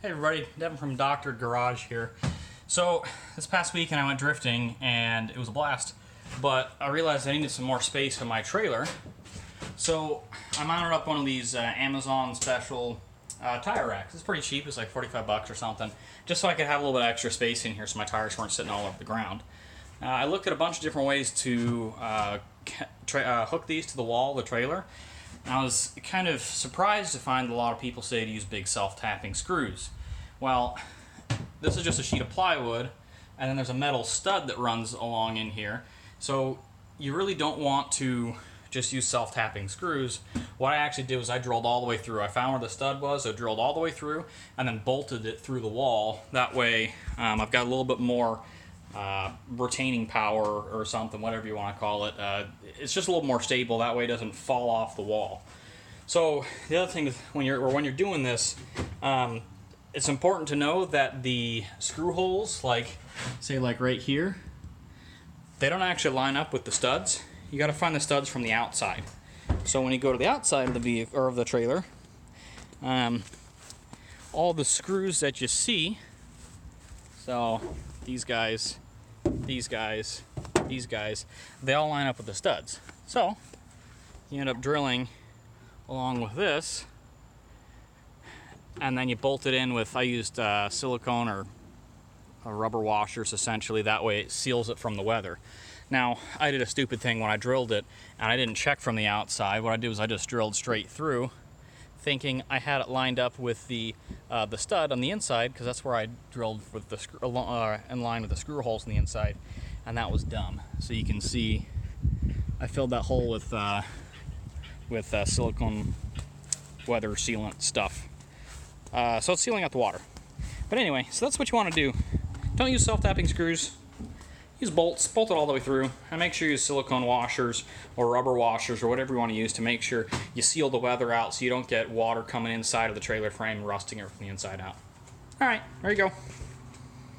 Hey everybody, Devin from Dr. Garage here. So this past weekend I went drifting and it was a blast, but I realized I needed some more space in my trailer. So I mounted up one of these Amazon special tire racks. It's pretty cheap, it's like 45 bucks or something, just so I could have a little bit of extra space in here so my tires weren't sitting all over the ground. I looked at a bunch of different ways to hook these to the wall of the trailer. I was kind of surprised to find a lot of people say to use big self-tapping screws. Well, this is just a sheet of plywood, and then there's a metal stud that runs along in here. So you really don't want to just use self-tapping screws. What I actually did was I drilled all the way through. I found where the stud was, I drilled all the way through, and then bolted it through the wall. That way I've got a little bit more retaining power or something, whatever you want to call it. It's just a little more stable. That way it doesn't fall off the wall. So the other thing is when you're doing this, it's important to know that the screw holes, like right here, they don't actually line up with the studs. You got to find the studs from the outside. So when you go to the outside of the vehicle or of the trailer, all the screws that you see, so these guys, they all line up with the studs. So you end up drilling along with this, and then you bolt it in with, I used silicone or rubber washers essentially. That way it seals it from the weather. Now, I did a stupid thing when I drilled it, and I didn't check from the outside. What I did was I just drilled straight through, thinking I had it lined up with the stud on the inside, because that's where I drilled with the in line with the screw holes on the inside, and that was dumb. So you can see I filled that hole with silicone weather sealant stuff. So it's sealing out the water. But anyway, so that's what you want to do. Don't use self-tapping screws. Use bolts, bolt it all the way through, and make sure you use silicone washers or rubber washers or whatever you want to use to make sure you seal the weather out so you don't get water coming inside of the trailer frame and rusting it from the inside out. Alright, there you go.